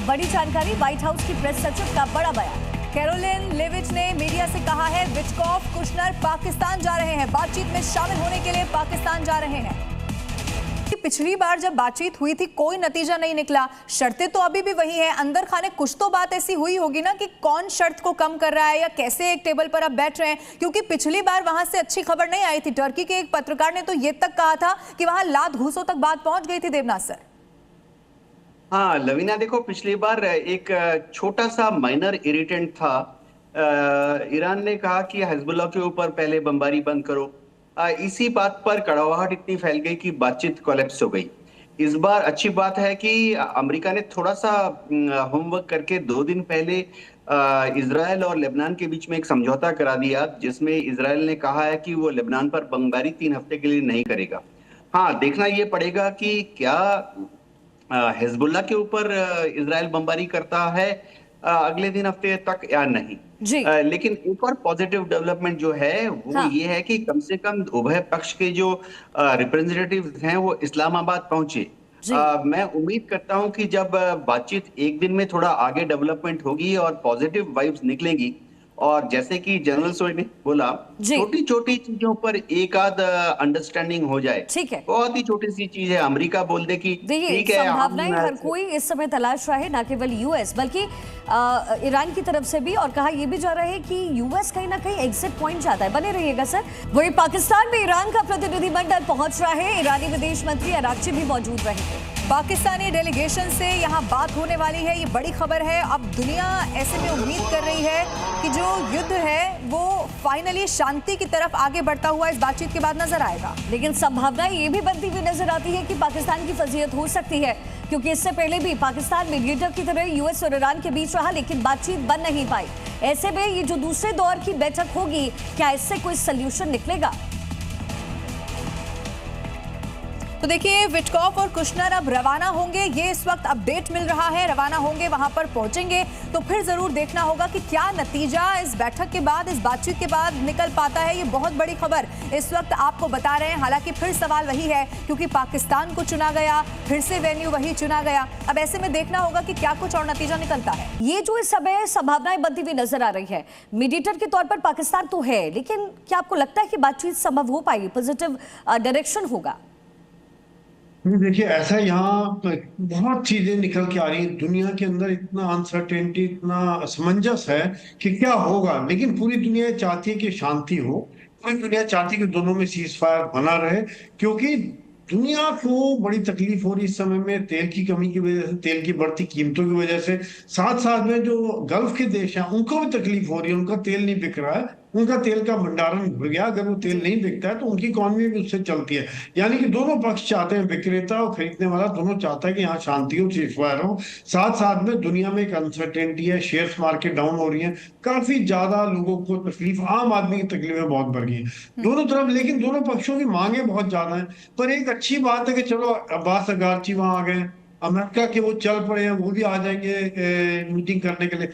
बड़ी जानकारी, white house की प्रेस सचिव का बड़ा बयान। कैरोलिन लेविच ने मीडिया से कहा है विटकॉफ कुशनर पाकिस्तान जा रहे हैं, बातचीत में शामिल होने के लिए पाकिस्तान जा रहे हैं। पिछली बार जब बातचीत हुई थी कोई नतीजा नहीं निकला, शर्तें तो अभी भी वही हैं। अंदर खाने कुछ तो बात ऐसी हुई होगी ना कि कौन शर्त को कम कर रहा है या कैसे एक टेबल पर आप बैठ रहे हैं, क्योंकि पिछली बार वहां से अच्छी खबर नहीं आई थी। टर्की के एक पत्रकार ने तो ये तक कहा था कि वहां लात घूसों तक बात पहुंच गई थी। देवनाथ सर। हाँ लवीना, देखो पिछली बार एक छोटा सा माइनर इरिटेंट था। ईरान ने कहा कि हिजबुल्लाह के ऊपर पहले बमबारी बंद करो। इसी बात पर कड़वाहट इतनी फैल गई कि बातचीत कोलैप्स हो गई। इस बार अच्छी बात है कि अमेरिका ने थोड़ा सा होमवर्क करके 2 दिन पहले इजराइल और लेबनान के बीच में एक समझौता करा दिया, जिसमें इजराइल ने कहा है कि वो लेबनान पर बमबारी 3 हफ्ते के लिए नहीं करेगा। हाँ, देखना ये पड़ेगा कि क्या हिजबुल्लाह के ऊपर इजराइल बमबारी करता है अगले दिन हफ्ते तक या नहीं। लेकिन एक और पॉजिटिव डेवलपमेंट जो है वो ये है कि कम से कम उभय पक्ष के जो रिप्रेजेंटेटिव्स हैं वो इस्लामाबाद पहुंचे। मैं उम्मीद करता हूं कि जब बातचीत एक दिन में थोड़ा आगे डेवलपमेंट होगी और पॉजिटिव वाइब्स निकलेंगी, और जैसे कि जनरल सोई ने बोला, छोटी छोटी चीजों पर एक आध अंडरस्टैंडिंग हो जाए। ठीक है, बहुत ही छोटी सी चीज है। अमेरिका बोल दे कि ठीक है, संभावनाएं हर कोई इस समय तलाश रहा है, ना केवल यूएस बल्कि ईरान की तरफ से भी। और कहा यह भी जा रहा है कि यूएस कहीं ना कहीं एग्जिट पॉइंट चाहता है। बने रहिएगा सर। वही पाकिस्तान में ईरान का प्रतिनिधिमंडल पहुंच रहा है। ईरानी विदेश मंत्री अरागची भी मौजूद रहेंगे। पाकिस्तानी डेलीगेशन से यहां बात होने वाली है, ये बड़ी खबर है। अब दुनिया ऐसे में उम्मीद कर रही है कि जो युद्ध है वो फाइनली शांति की तरफ आगे बढ़ता हुआ इस बातचीत के बाद नजर आएगा। लेकिन संभावना ये भी बनती हुई नजर आती है कि पाकिस्तान की फजीहत हो सकती है, क्योंकि इससे पहले भी पाकिस्तान मीडिएटर की तरह यूएस और ईरान के बीच रहा, लेकिन बातचीत बन नहीं पाई। ऐसे में ये जो दूसरे दौर की बैठक होगी, क्या इससे कोई सोल्यूशन निकलेगा? तो देखिए, विटकॉफ और कुशनर अब रवाना होंगे, ये इस वक्त अपडेट मिल रहा है। रवाना होंगे, वहां पर पहुंचेंगे तो फिर जरूर देखना होगा कि क्या नतीजा इस बैठक के बाद, इस बातचीत के बाद निकल पाता है। ये बहुत बड़ी खबर इस वक्त आपको बता रहे हैं। हालांकि फिर सवाल वही है, क्योंकि पाकिस्तान को चुना गया, फिर से वेन्यू वही चुना गया। अब ऐसे में देखना होगा कि क्या कुछ और नतीजा निकलता है। ये जो इस समय संभावनाएं बनती हुई नजर आ रही है, मीडिएटर के तौर पर पाकिस्तान तो है, लेकिन क्या आपको लगता है कि बातचीत संभव हो पाएगी, पॉजिटिव डायरेक्शन होगा? देखिए, ऐसा यहाँ बहुत चीजें निकल के आ रही हैं। दुनिया के अंदर इतना अनसर्टेनिटी, इतना असमंजस है कि क्या होगा। लेकिन पूरी दुनिया चाहती है कि शांति हो, पूरी दुनिया चाहती है कि दोनों में सीज फायर बना रहे, क्योंकि दुनिया को बड़ी तकलीफ हो रही इस समय में, तेल की कमी की वजह से, तेल की बढ़ती कीमतों की वजह से। साथ साथ में जो गल्फ के देश हैं उनको भी तकलीफ हो रही है, उनका तेल नहीं बिक रहा है, उनका तेल का भंडारण भर गया। अगर वो तेल नहीं बिकता है तो उनकी इकॉनमी भी उससे चलती है। यानी कि दोनों पक्ष चाहते हैं, विक्रेता और खरीदने वाला दोनों चाहता है कि यहाँ शांति हो, सीजफायर हो। साथ साथ में दुनिया में एक अनसर्टेनिटी है, शेयर मार्केट डाउन हो रही है, काफी ज्यादा लोगों को तकलीफ, आम आदमी की तकलीफें बहुत बढ़ गई है दोनों तरफ। लेकिन दोनों पक्षों की मांगे बहुत ज्यादा है। पर एक अच्छी बात है कि चलो अब्बास अगारची वहां आ गए, अमेरिका के वो चल पड़े हैं, वो भी आ जाएंगे मीटिंग करने के लिए।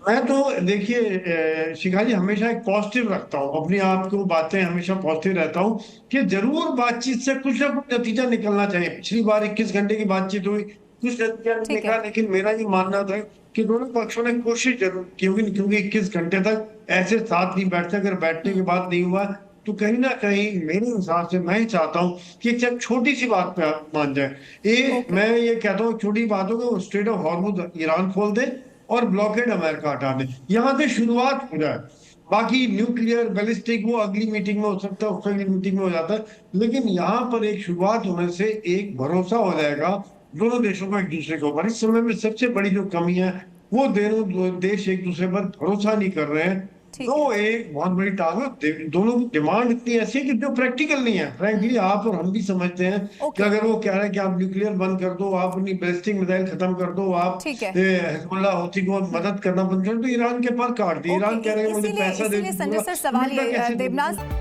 मैं तो देखिए शिखा जी, हमेशा एक पॉजिटिव रखता हूँ अपने आप को, बातें हमेशा पॉजिटिव रहता हूँ कि जरूर बातचीत से कुछ ना कुछ नतीजा निकलना चाहिए। पिछली बार 21 घंटे की बातचीत हुई, कुछ नतीजा नहीं निकला, लेकिन मेरा ये मानना था कि दोनों पक्षों ने कोशिश जरूर की होगी, क्योंकि 21 घंटे तक ऐसे साथ नहीं बैठते। अगर बैठने के बाद नहीं हुआ तो कहीं ना कहीं मेरे हिसाब से मैं चाहता हूं कि एक छोटी सी बात पे मान जाए। मैं ये कहता हूँ छोटी बात हो कि स्ट्रेट ऑफ हॉर्मुज ईरान खोल दे और ब्लॉकेड अमेरिका हटा दे, यहाँ से शुरुआत हो जाए। बाकी न्यूक्लियर बैलिस्टिक वो अगली मीटिंग में हो सकता है, उससे अगली मीटिंग में हो जाता है, लेकिन यहाँ पर एक शुरुआत होने से एक भरोसा हो जाएगा दोनों देशों का एक दूसरे के ऊपर। इस समय में सबसे बड़ी जो कमी है वो दोनों देश एक दूसरे पर भरोसा नहीं कर रहे हैं। तो एक बहुत बड़ी टारगेट, दोनों की डिमांड इतनी ऐसी है कि जो प्रैक्टिकल नहीं है। फ्रैंकली आप और हम भी समझते हैं कि अगर वो कह रहे हैं कि आप न्यूक्लियर बंद कर दो, आप अपनी बैलिस्टिक मिसाइल खत्म कर दो, आप हिजबुल्लाह हूथी को मदद करना बंद कर दो, ईरान के पास काट दी। ईरान कह रहे हैं मुझे पैसा दे दो। सवाल देवनाथ